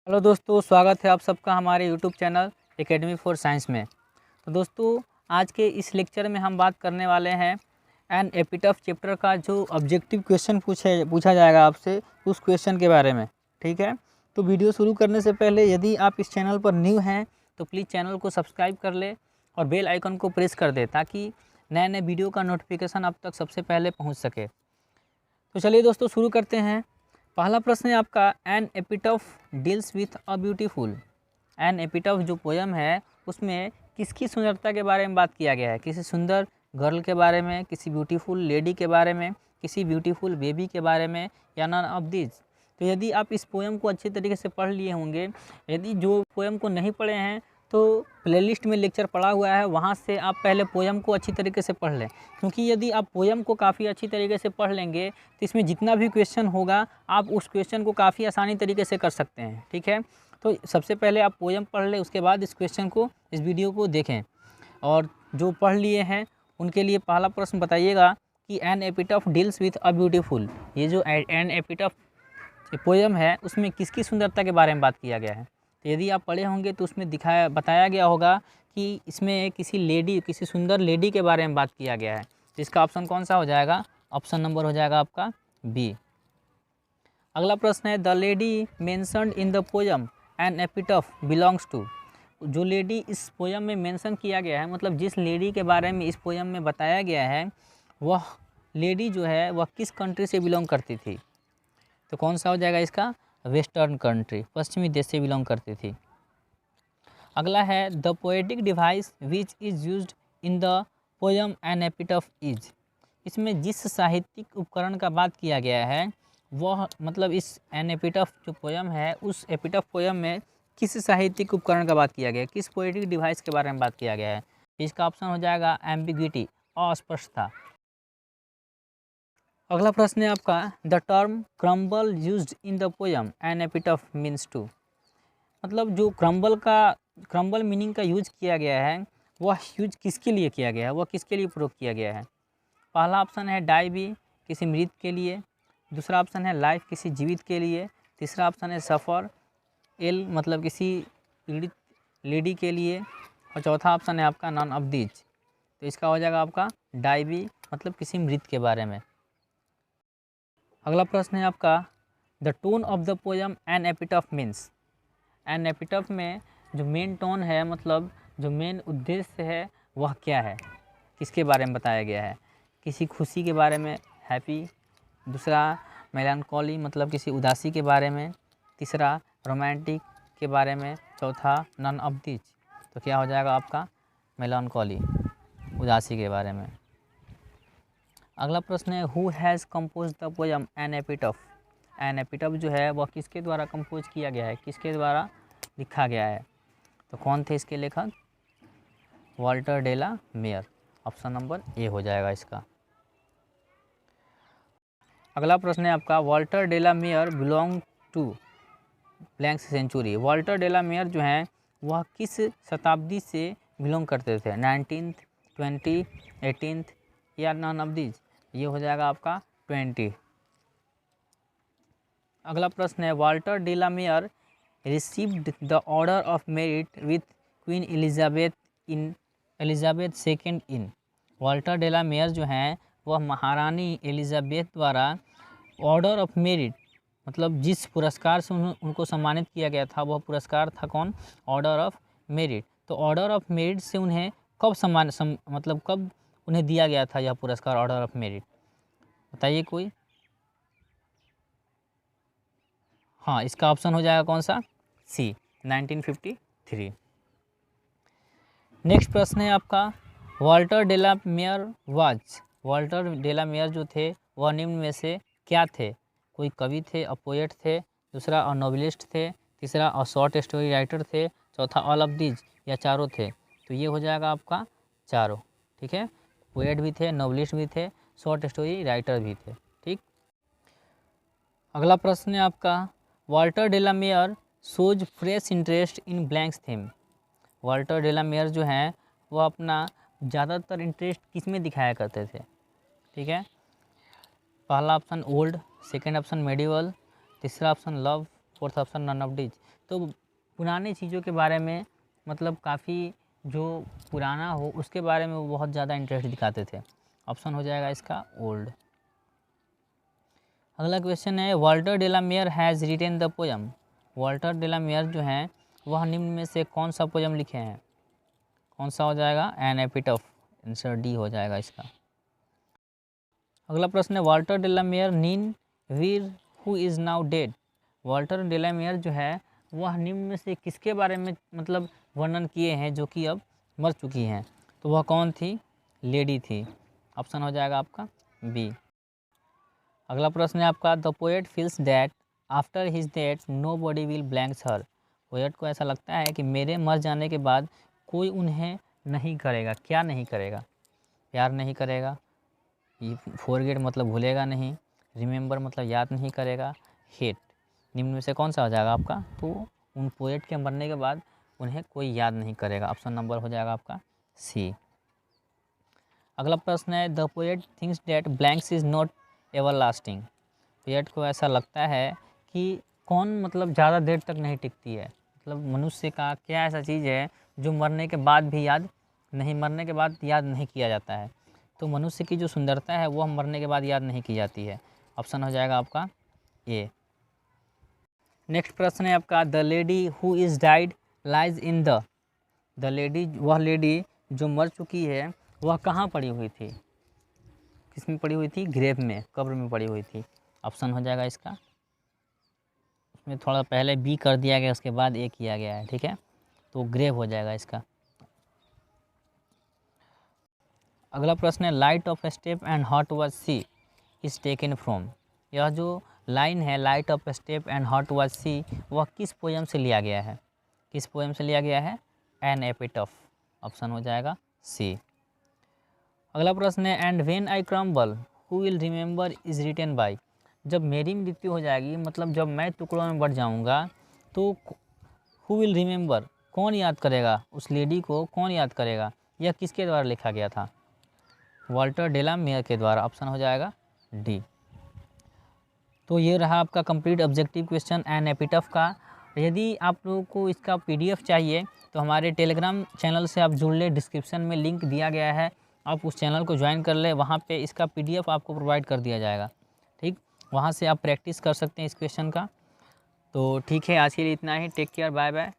Hello दोस्तों, स्वागत है आप सबका हमारे YouTube channel academy for science में। तो दोस्तों, आज के इस लेक्चर में हम बात करने वाले हैं एन एपिटफ चैप्टर का जो ऑब्जेक्टिव क्वेश्चन पूछा जाएगा आपसे, उस क्वेश्चन के बारे में। ठीक है, तो वीडियो शुरू करने से पहले यदि आप इस चैनल पर न्यू हैं तो प्लीज़ चैनल को सब्सक्राइब कर ले और बेल आइकन को प्रेस कर दे ताकि नए नए वीडियो का नोटिफिकेशन आप तक सबसे पहले पहुँच सके। तो चलिए दोस्तों, शुरू करते हैं। पहला प्रश्न है आपका, an epitaph deals with a beautiful. An epitaph जो पोयम है उसमें किसकी सुंदरता के बारे में बात किया गया है? किसी सुंदर गर्ल के बारे में, किसी ब्यूटीफुल लेडी के बारे में, किसी ब्यूटीफुल बेबी के बारे में, या नन ऑफ दिस। तो यदि आप इस पोयम को अच्छे तरीके से पढ़ लिए होंगे, यदि जो पोयम को नहीं पढ़े हैं तो प्लेलिस्ट में लेक्चर पड़ा हुआ है, वहाँ से आप पहले पोयम को अच्छी तरीके से पढ़ लें, क्योंकि यदि आप पोयम को काफ़ी अच्छी तरीके से पढ़ लेंगे तो इसमें जितना भी क्वेश्चन होगा आप उस क्वेश्चन को काफ़ी आसानी तरीके से कर सकते हैं। ठीक है, तो सबसे पहले आप पोयम पढ़ लें, उसके बाद इस क्वेश्चन को, इस वीडियो को देखें। और जो पढ़ लिए हैं उनके लिए पहला प्रश्न बताइएगा कि an epitaph deals with a beautiful, ये जो एन एपिटफ पोयम है उसमें किसकी सुंदरता के बारे में बात किया गया है? तो यदि आप पढ़े होंगे तो उसमें बताया गया होगा कि इसमें किसी सुंदर लेडी के बारे में बात किया गया है। तो इसका ऑप्शन कौन सा हो जाएगा? ऑप्शन नंबर हो जाएगा आपका बी। अगला प्रश्न है, the lady mentioned in the poem an epitaph belongs to. जो लेडी इस पोयम में मेंशन किया गया है, मतलब जिस लेडी के बारे में इस पोयम में बताया गया है, वह लेडी जो है वह किस कंट्री से बिलोंग करती थी? तो कौन सा हो जाएगा इसका? वेस्टर्न कंट्री, पश्चिमी देश से बिलोंग करती थी। अगला है, the poetic device which is used in the poem an epitaph is. इसमें जिस साहित्यिक उपकरण का बात किया गया है वह, मतलब इस एन एपिटफ जो पोयम है उस एपिटफ पोयम में किस साहित्यिक उपकरण का बात किया गया है, किस पोएटिक डिवाइस के बारे में बात किया गया है? इसका ऑप्शन हो जाएगा एम्बिग्विटी, अस्पष्टता। अगला प्रश्न है आपका, the term crumble used in the poem an epitaph means to. मतलब जो क्रम्बल मीनिंग का यूज किया गया है वह यूज किसके लिए किया गया है, वह किसके लिए प्रयोग किया गया है? पहला ऑप्शन है डाई बी, किसी मृत के लिए। दूसरा ऑप्शन है लाइफ, किसी जीवित के लिए। तीसरा ऑप्शन है सफ़र, एल मतलब किसी पीड़ित लेडी के लिए। और चौथा ऑप्शन है आपका नॉन ऑफ दीज। तो इसका हो जाएगा आपका डाई बी, मतलब किसी मृत के बारे में। अगला प्रश्न है आपका, the tone of the poem an epitaph means. An epitaph में जो मेन टोन है, मतलब जो मेन उद्देश्य है वह क्या है, किसके बारे में बताया गया है? किसी खुशी के बारे में, हैप्पी। दूसरा मेलानकॉली, मतलब किसी उदासी के बारे में। तीसरा रोमांटिक के बारे में। चौथा नन ऑफ दिस। तो क्या हो जाएगा आपका? मेलानकॉली, उदासी के बारे में। अगला प्रश्न है, who has compose the poem an epitaph. An epitaph जो है वह किसके द्वारा कंपोज किया गया है, किसके द्वारा लिखा गया है? तो कौन थे इसके लेखक? Walter de la Mare. Option number A हो जाएगा इसका। अगला प्रश्न है आपका, Walter de la Mare belong to blank century. Walter de la Mare जो हैं वह किस शताब्दी से बिलोंग करते थे? 19th, 20, 18th या नन ऑफ दिस। ये हो जाएगा आपका 20। अगला प्रश्न है, Walter de la Mare received the Order of Merit with Queen Elizabeth second in. Walter de la Mare जो हैं वह महारानी एलिजाबेथ द्वारा ऑर्डर ऑफ मेरिट, मतलब जिस पुरस्कार से उनको सम्मानित किया गया था वह पुरस्कार था कौन? Order of merit. तो ऑर्डर ऑफ मेरिट से उन्हें कब मतलब कब उन्हें दिया गया था यह पुरस्कार, ऑर्डर ऑफ मेरिट? बताइए कोई। हाँ, इसका ऑप्शन हो जाएगा कौन सा? सी, 1953। नेक्स्ट प्रश्न है आपका, Walter de la Mare Walter de la Mare जो थे वह निम्न में से क्या थे? कोई कवि थे, अ पोएट थे। दूसरा अ नॉवेलिस्ट थे। तीसरा अ शॉर्ट स्टोरी राइटर थे। चौथा ऑल ऑफ दीज, या चारों थे। तो ये हो जाएगा आपका चारों। ठीक है, पोएट भी थे, नॉवेलिस्ट भी थे, शॉर्ट स्टोरी राइटर भी थे। ठीक। अगला प्रश्न है आपका, Walter de la Mare shows fresh interest in blanks theme. Walter de la Mare जो हैं वह अपना ज़्यादातर इंटरेस्ट किस में दिखाया करते थे? ठीक है, पहला option old, second option medieval, तीसरा option love, fourth option none of these. तो पुरानी चीज़ों के बारे में मतलब काफ़ी जो पुराना हो उसके बारे में वो बहुत ज़्यादा इंटरेस्ट दिखाते थे। ऑप्शन हो जाएगा इसका ओल्ड। अगला क्वेश्चन है Walter de la Mare has written the poem. Walter de la Mare जो हैं वह निम्न में से कौन सा पोयम लिखे हैं? कौन सा हो जाएगा? एन एपिटफ। आंसर डी हो जाएगा इसका। अगला प्रश्न है वाल्टर डेलामेयर नीन वीर who is now dead. Walter de la Mare जो है वह निम्न में से किसके बारे में मतलब वर्णन किए हैं जो कि अब मर चुकी हैं? तो वह कौन थी? लेडी थी। ऑप्शन हो जाएगा आपका बी। अगला प्रश्न है आपका the poet feels that after his death nobody will blanks her. Poet को ऐसा लगता है कि मेरे मर जाने के बाद कोई उन्हें नहीं करेगा। क्या नहीं करेगा? प्यार नहीं करेगा, फॉरगेट मतलब भूलेगा नहीं, रिमेंबर मतलब याद नहीं करेगा, हेट निम्न में से कौन सा हो जाएगा आपका? तो उन पोएट के मरने के बाद उन्हें कोई याद नहीं करेगा। ऑप्शन नंबर हो जाएगा आपका सी। अगला प्रश्न है the poet thinks that blanks is not everlasting. Poet को ऐसा लगता है कि कौन मतलब ज़्यादा देर तक नहीं टिकती है। मतलब मनुष्य का क्या ऐसा चीज़ है जो मरने के बाद भी मरने के बाद याद नहीं किया जाता है? तो मनुष्य की जो सुंदरता है वो हम मरने के बाद याद नहीं की जाती है। ऑप्शन हो जाएगा आपका ए। नेक्स्ट प्रश्न है आपका the lady who is died lies in the lady. वह लेडी जो मर चुकी है वह कहाँ पड़ी हुई थी? किस में पड़ी हुई थी? ग्रेव में, कब्र में पड़ी हुई थी। ऑप्शन हो जाएगा इसका, उसमें थोड़ा पहले बी कर दिया गया उसके बाद ए किया गया है, ठीक है, तो ग्रेव हो जाएगा इसका। अगला प्रश्न है light of step and heart was she is taken from. यह जो लाइन है light of step and heart was she वह किस पोएम से लिया गया है? किस पोएम से लिया गया है? एन एपिटफ। ऑप्शन हो जाएगा सी। अगला प्रश्न है and when I crumble who will remember is written by. जब मेरी मृत्यु हो जाएगी मतलब जब मैं टुकड़ों में बढ़ जाऊंगा तो हु विल रिमेंबर कौन याद करेगा? उस लेडी को कौन याद करेगा? यह किसके द्वारा लिखा गया था? वाल्टर डेलामेयर के द्वारा। ऑप्शन हो जाएगा डी। तो ये रहा आपका कंप्लीट ऑब्जेक्टिव क्वेश्चन एन एपिटफ का। यदि आप लोगों को इसका पीडीएफ चाहिए तो हमारे टेलीग्राम चैनल से आप जुड़ ले, डिस्क्रिप्शन में लिंक दिया गया है, आप उस चैनल को ज्वाइन कर ले, वहाँ पे इसका पीडीएफ आपको प्रोवाइड कर दिया जाएगा। ठीक, वहाँ से आप प्रैक्टिस कर सकते हैं इस क्वेश्चन का। तो ठीक है, आज के लिए इतना ही। Take care, bye bye.